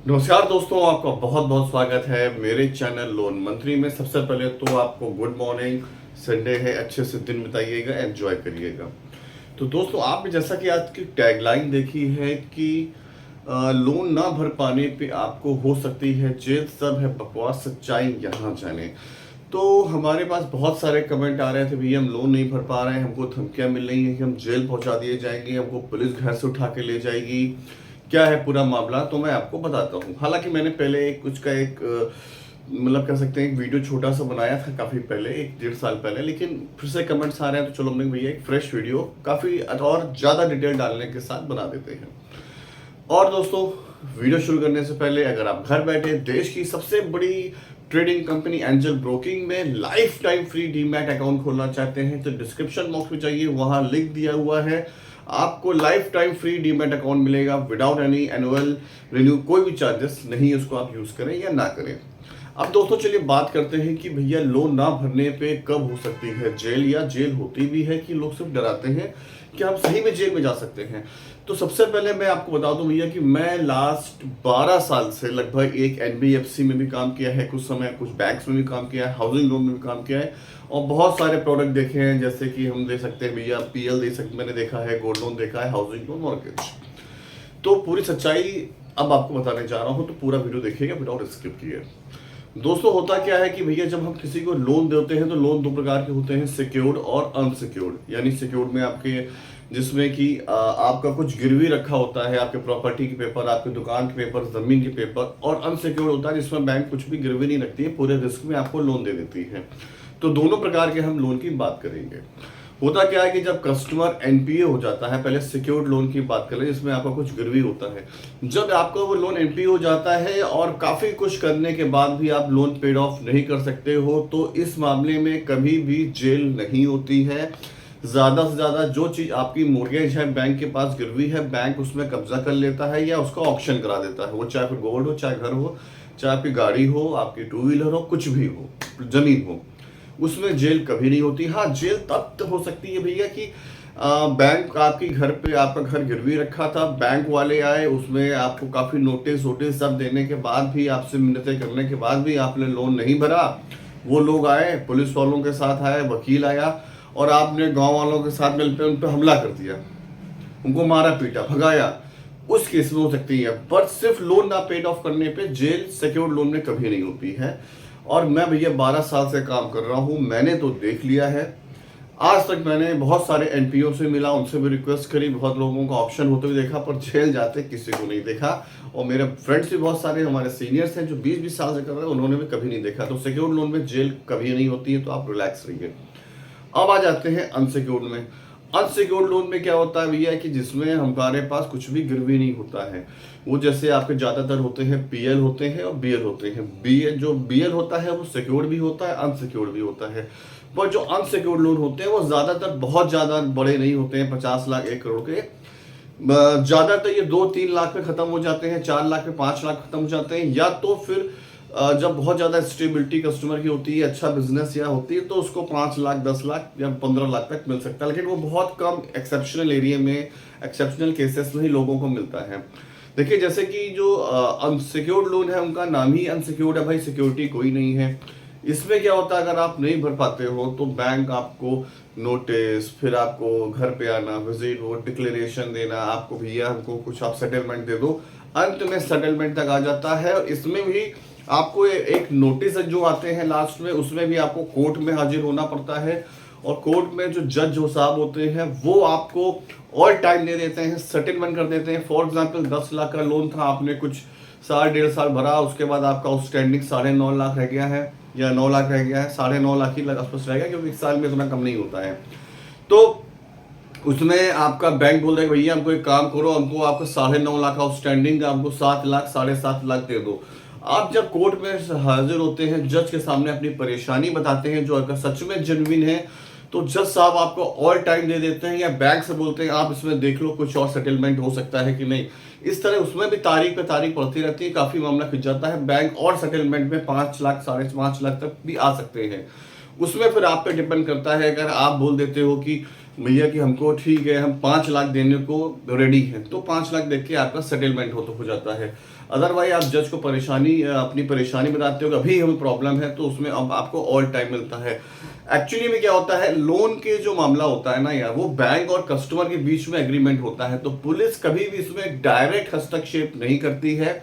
नमस्कार दोस्तों, आपका बहुत बहुत स्वागत है मेरे चैनल लोन मंत्री में। सबसे पहले तो आपको गुड मॉर्निंग। संडे है, अच्छे से दिन बिताइएगा, एंजॉय करिएगा। तो दोस्तों, आपने जैसा कि आज की टैगलाइन देखी है कि लोन ना भर पाने पे आपको हो सकती है जेल, सब है बकवास, सच्चाई यहाँ जाने। तो हमारे पास बहुत सारे कमेंट आ रहे थे, भैया हम लोन नहीं भर पा रहे हैं, हमको धमकियां मिल रही हैं कि हम जेल पहुंचा दिए जाएंगे, हमको पुलिस घर से उठा के ले जाएगी, क्या है पूरा मामला। तो मैं आपको बताता हूँ। हालांकि मैंने पहले कुछ का एक मतलब कह सकते हैं एक वीडियो छोटा सा बनाया था काफ़ी पहले, 1-1.5 साल पहले, लेकिन फिर से कमेंट्स आ रहे हैं तो चलो हमने भैया एक फ्रेश वीडियो काफ़ी और ज़्यादा डिटेल डालने के साथ बना देते हैं। और दोस्तों, वीडियो शुरू करने से पहले अगर आप घर बैठे देश की सबसे बड़ी ट्रेडिंग कंपनी एंजल ब्रोकिंग में life time free demat account खोलना चाहते हैं तो डिस्क्रिप्शन बॉक्स में जाइए, वहां लिंक दिया हुआ है। आपको life time free demat account मिलेगा विदाउट एनी एनुअल रिन्यू, कोई भी चार्जेस नहीं है, उसको आप यूज करें या ना करें। अब दोस्तों चलिए बात करते हैं कि भैया लोन ना भरने पे कब हो सकती है जेल, या जेल होती भी है कि लोग सिर्फ डराते हैं कि हम सही में जेल में जा सकते हैं। तो सबसे पहले मैं आपको बता दूं भैया कि मैं लास्ट 12 साल से लगभग एक एनबीएफसी में भी काम किया है, कुछ समय कुछ बैंक्स में भी काम किया है, हाउसिंग लोन में भी काम किया है, और बहुत सारे प्रोडक्ट देखे हैं। जैसे कि हम दे सकते हैं भैया पीएल दे सकते, मैंने देखा है, गोल्ड लोन देखा है, हाउसिंग लोन, मॉर्गेज। तो पूरी सच्चाई अब आपको बताने जा रहा हूं, तो पूरा वीडियो देखिएगा विदाउट स्किप किए। दोस्तों होता क्या है कि भैया जब हम किसी को लोन देते हैं तो लोन दो प्रकार के होते हैं, सिक्योर्ड और अनसिक्योर्ड। यानी सिक्योर्ड में आपके जिसमें कि आपका कुछ गिरवी रखा होता है, आपके प्रॉपर्टी के पेपर, आपके दुकान के पेपर, जमीन के पेपर। और अनसिक्योर्ड होता है जिसमें बैंक कुछ भी गिरवी नहीं रखती है, पूरे रिस्क में आपको लोन दे देती है। तो दोनों प्रकार के हम लोन की बात करेंगे। होता क्या है कि जब कस्टमर एनपीए हो जाता है, पहले सिक्योर्ड लोन की बात करें जिसमें आपका कुछ गिरवी होता है, जब आपका वो लोन एनपीए हो जाता है और काफी कुछ करने के बाद भी आप लोन पेड ऑफ नहीं कर सकते हो, तो इस मामले में कभी भी जेल नहीं होती है। ज्यादा से ज्यादा जो चीज आपकी मोर्गेज है, बैंक के पास गिरवी है, बैंक उसमें कब्जा कर लेता है या उसका ऑक्शन करा देता है। वो चाहे फिर गोल्ड हो, चाहे घर हो, चाहे आपकी गाड़ी हो, आपकी टू व्हीलर हो, कुछ भी हो, जमीन हो, उसमें जेल कभी नहीं होती। हाँ, जेल तब हो सकती है भैया कि बैंक आपकी घर पे, आपका घर गिरवी रखा था, बैंक वाले आए, उसमें आपको काफी नोटिस वोटिस सब देने के बाद भी, आपसे मिन्नतें करने के बाद भी आपने लोन नहीं भरा। वो लोग आए, पुलिस वालों के साथ आए, वकील आया, और आपने गांव वालों के साथ मिलकर उन पर हमला कर दिया, उनको मारा पीटा भगाया, उस केस में हो सकती है। पर सिर्फ लोन ना पेड ऑफ करने पे जेल सिक्योर्ड लोन में कभी नहीं होती है। और मैं भैया 12 साल से काम कर रहा हूं, मैंने तो देख लिया है। आज तक मैंने बहुत सारे एनपीओ से मिला, उनसे भी रिक्वेस्ट करी, बहुत लोगों का ऑप्शन होते हुए देखा, पर जेल जाते किसी को नहीं देखा। और मेरे फ्रेंड्स भी बहुत सारे हमारे सीनियर्स हैं जो 20-20 साल से कर रहे हैं, उन्होंने भी कभी नहीं देखा। तो सिक्योर्ड लोन में जेल कभी नहीं होती है, तो आप रिलैक्स रहिए। अब आ जाते हैं अनसिक्योर्ड में। अनसिक्योर्ड लोन में क्या होता है भैया कि जिसमें हमारे पास कुछ भी गिरवी नहीं होता है। वो जैसे आपके ज्यादातर होते हैं पीएल होते हैं और बीएल होते हैं। बीएल जो बीएल होता है वो सिक्योर्ड भी होता है, अनसिक्योर्ड भी होता है। पर जो अनसिक्योर्ड लोन होते हैं वो ज्यादातर बहुत ज्यादा बड़े नहीं होते हैं, 50 लाख 1 करोड़ के। ज्यादातर ये 2-3 लाख में खत्म हो जाते हैं, 4 लाख में, 5 लाख खत्म हो जाते हैं। या तो फिर जब बहुत ज्यादा स्टेबिलिटी कस्टमर की होती है, अच्छा बिजनेस या होती है, तो उसको 5 लाख, 10 लाख या 15 लाख तक मिल सकता है। लेकिन वो बहुत कम एक्सेप्शनल एरिया में, एक्सेप्शनल केसेस में ही लोगों को मिलता है। देखिए जैसे कि जो अनसिक्योर्ड लोन है उनका नाम ही अनसिक्योर्ड है भाई, सिक्योरिटी कोई नहीं है। इसमें क्या होता है, अगर आप नहीं भर पाते हो तो बैंक आपको नोटिस, फिर आपको घर पे आना, विजिट, वो डिक्लेरेशन देना, आपको भैया हमको कुछ आप सेटलमेंट दे दो, अंत में सेटलमेंट तक आ जाता है। और इसमें भी आपको एक नोटिस जो आते हैं लास्ट में, उसमें भी आपको कोर्ट में हाजिर होना पड़ता है। और कोर्ट में जो जज जो साहब होते हैं वो आपको और टाइम दे देते हैं, सेटलमेंट कर देते हैं। फॉर एग्जांपल 10 लाख का लोन था, आपने कुछ साल 1.5 साल भरा, उसके बाद आपका आउटस्टैंडिंग 9.5 लाख रह गया है, या 9 लाख रह गया है, 9.5 लाख ही आसपास रह गया, क्योंकि 1 साल में इतना कम नहीं होता है। तो उसमें आपका बैंक बोल रहा है भैया हमको एक काम करो, हमको आपका 9.5 लाख आउटस्टैंडिंग, हमको 7 लाख, 7.5 लाख दे दो। आप जब कोर्ट में हाजिर होते हैं, जज के सामने अपनी परेशानी बताते हैं, जो अगर सच में जेन्युइन है, तो जज साहब आपको और टाइम दे देते हैं, या बैंक से बोलते हैं आप इसमें देख लो कुछ और सेटलमेंट हो सकता है कि नहीं। इस तरह उसमें भी तारीख पे तारीख पड़ती रहती है, काफी मामला खिंच जाता है। बैंक और सेटलमेंट में 5 लाख, 5.5 लाख तक भी आ सकते हैं। उसमें फिर आप पे डिपेंड करता है। अगर आप बोल देते हो कि भैया कि हमको ठीक है, हम 5 लाख देने को रेडी हैं, तो 5 लाख देख के आपका सेटलमेंट हो जाता है। अदरवाइज आप जज को अपनी परेशानी बताते हो कि अभी हमें प्रॉब्लम है, तो उसमें अब आपको ऑल टाइम मिलता है। एक्चुअली में क्या होता है, लोन के जो मामला होता है ना यार, वो बैंक और कस्टमर के बीच में एग्रीमेंट होता है, तो पुलिस कभी भी इसमें डायरेक्ट हस्तक्षेप नहीं करती है।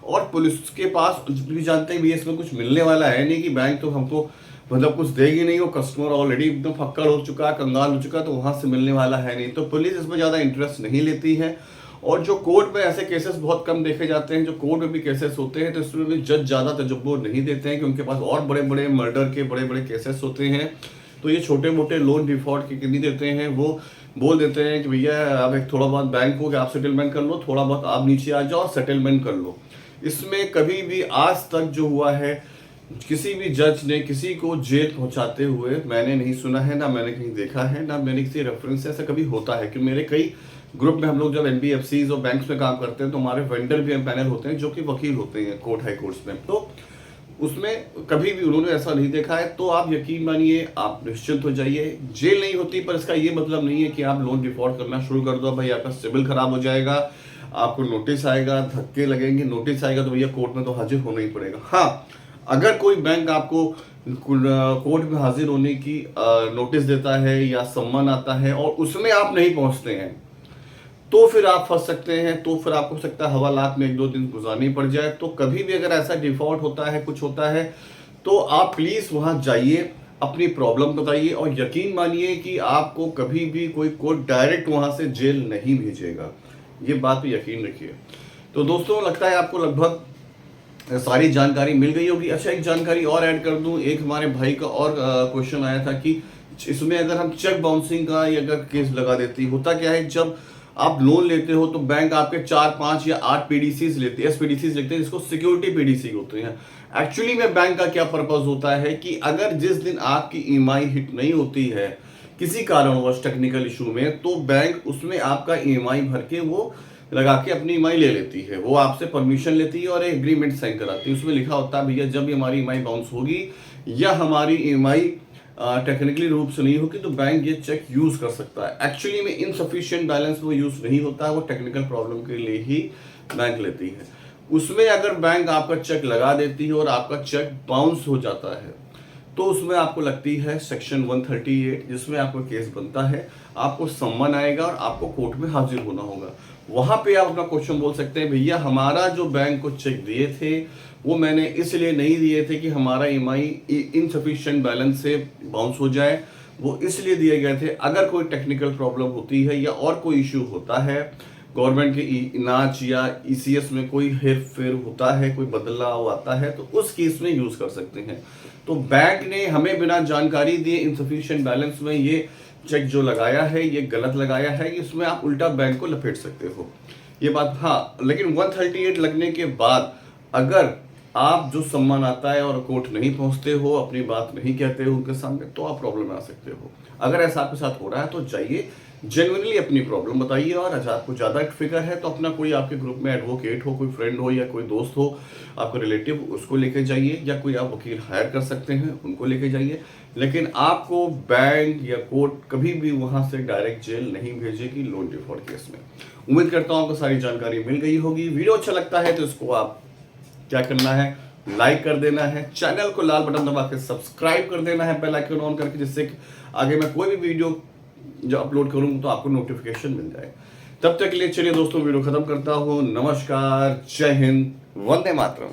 और पुलिस के पास भी जानते हैं भी इसमें कुछ मिलने वाला है नहीं, कि बैंक तो हमको मतलब कुछ देगी नहीं, वो कस्टमर ऑलरेडी एकदम फक्कड़ हो चुका, कंगाल हो चुका, तो वहां से मिलने वाला है नहीं, तो पुलिस इसमें ज़्यादा इंटरेस्ट नहीं लेती है। और जो कोर्ट में ऐसे केसेस बहुत कम देखे जाते हैं, जो कोर्ट में भी केसेस होते हैं, तो इसमें भी जज ज़्यादा तजुर्बा नहीं देते हैं, कि उनके पास और बड़े बड़े मर्डर के बड़े बड़े केसेस होते हैं। तो ये छोटे मोटे लोन डिफॉल्ट के नहीं देते हैं, वो बोल देते हैं कि भैया आप एक थोड़ा बहुत बैंक को कि आप सेटलमेंट कर लो, थोड़ा बहुत आप नीचे आ जाओ और सेटलमेंट कर लो। इसमें कभी भी आज तक जो हुआ है, किसी भी जज ने किसी को जेल पहुंचाते हुए मैंने नहीं सुना है, ना मैंने कहीं देखा है, ना मैंने किसी रेफरेंस से ऐसा कभी होता है। कि मेरे कई ग्रुप में हम लोग जब एनबीएफसीज और बैंक्स में काम करते हैं, तो हमारे वेंडर भी पैनल होते हैं जो कि वकील होते हैं कोर्ट हाई कोर्ट्स में, तो उसमें कभी भी उन्होंने ऐसा नहीं देखा है। तो आप यकीन मानिए, आप निश्चिंत हो जाइए, जेल नहीं होती, पर इसका ये मतलब नहीं है कि आप लोन डिफॉल्ट करना शुरू कर दो, भाई आपका सिविल खराब हो जाएगा, आपको नोटिस आएगा, धक्के लगेंगे, नोटिस आएगा, तो भैया कोर्ट में तो हाजिर होना ही पड़ेगा। हाँ, अगर कोई बैंक आपको कोर्ट में हाजिर होने की नोटिस देता है या सम्मन आता है और उसमें आप नहीं पहुंचते हैं, तो फिर आप फंस सकते हैं, तो फिर आपको हो सकता है हवालात में 1-2 दिन गुजारनी पड़ जाए। तो कभी भी अगर ऐसा डिफॉल्ट होता है, कुछ होता है, तो आप प्लीज वहां जाइए, अपनी प्रॉब्लम बताइए, और यकीन मानिए कि आपको कभी भी कोई कोर्ट डायरेक्ट वहां से जेल नहीं भेजेगा, ये बात पे यकीन रखिए। तो दोस्तों, लगता है आपको लगभग सारी जानकारी मिल गई होगी। अच्छा, एक जानकारी और ऐड कर दूं, एक हमारे भाई का और क्वेश्चन आया था कि इसमें अगर हम चेक बाउंसिंग का या अगर केस लगा देती, होता क्या है, जब आप लोन लेते हो तो बैंक आपके 4, 5 या 8 पीडीसीज लेते हैं, एसपीडीसीज लेते हैं, जिसको सिक्योरिटी पीडीसी होते हैं। एक्चुअली में बैंक का क्या पर्पज होता है कि अगर जिस दिन आपकी ईएमआई हिट नहीं होती है किसी कारणवश टेक्निकल इशू में, तो बैंक उसमें आपका ईएमआई भर के वो लगा के अपनी ईएमआई ले लेती है, वो आपसे परमिशन लेती है और एक एग्रीमेंट साइन कराती है। उसमें लिखा होता है भैया जब हमारी ईएमआई बाउंस होगी या हमारी ईएमआई टेक्निकली रूप से नहीं होगी, तो बैंक ये चेक यूज कर सकता है। एक्चुअली में इनसफिशिएंट बैलेंस वो यूज नहीं होता है, वो टेक्निकल प्रॉब्लम के लिए ही बैंक लेती है। उसमें अगर बैंक आपका चेक लगा देती है और आपका चेक बाउंस हो जाता है, तो उसमें आपको लगती है सेक्शन 138, जिसमें आपका केस बनता है, आपको सम्मन आएगा और आपको कोर्ट में हाजिर होना होगा। वहां पे आप अपना क्वेश्चन बोल सकते हैं, भैया हमारा जो बैंक को चेक दिए थे वो मैंने इसलिए नहीं दिए थे कि हमारा ईएमआई इनसफिशिएंट बैलेंस से बाउंस हो जाए, वो इसलिए दिए गए थे अगर कोई टेक्निकल प्रॉब्लम होती है या और कोई इश्यू होता है, गवर्नमेंट के इनाज या ईसीएस में कोई हेर फेर होता है, कोई बदलाव आता है, तो उस केस में यूज कर सकते हैं। तो बैंक ने हमें बिना जानकारी दिए इनसफिशिएंट बैलेंस में ये चेक जो लगाया है, ये गलत लगाया है, इसमें आप उल्टा बैंक को लपेट सकते हो, ये बात। हाँ, लेकिन 138 लगने के बाद अगर आप जो सम्मान आता है और कोर्ट नहीं पहुंचते हो, अपनी बात नहीं कहते हो उनके सामने, तो आप प्रॉब्लम में आ सकते हो। अगर ऐसा आपके साथ हो रहा है तो जाइए, जेन्युइनली अपनी प्रॉब्लम बताइए, और अगर आपको ज़्यादा फिक्र है तो अपना कोई आपके ग्रुप में एडवोकेट हो, कोई फ्रेंड हो या कोई दोस्त हो, आपका रिलेटिव, उसको लेके जाइए, या कोई आप वकील हायर कर सकते हैं, उनको लेके जाइए। लेकिन आपको बैंक या कोर्ट कभी भी वहां से डायरेक्ट जेल नहीं भेजेगी लोन डिफॉल्ट केस में। उम्मीद करता हूं आपको सारी जानकारी मिल गई होगी। वीडियो अच्छा लगता है तो इसको आप क्या करना है, लाइक कर देना है, चैनल को लाल बटन दबा के सब्सक्राइब कर देना है, बेल आइकन ऑन करके, जिससे आगे मैं कोई भी वीडियो जो अपलोड करूं तो आपको नोटिफिकेशन मिल जाए। तब तक के लिए चलिए दोस्तों, वीडियो खत्म करता हूं। नमस्कार, जय हिंद, वंदे मातरम।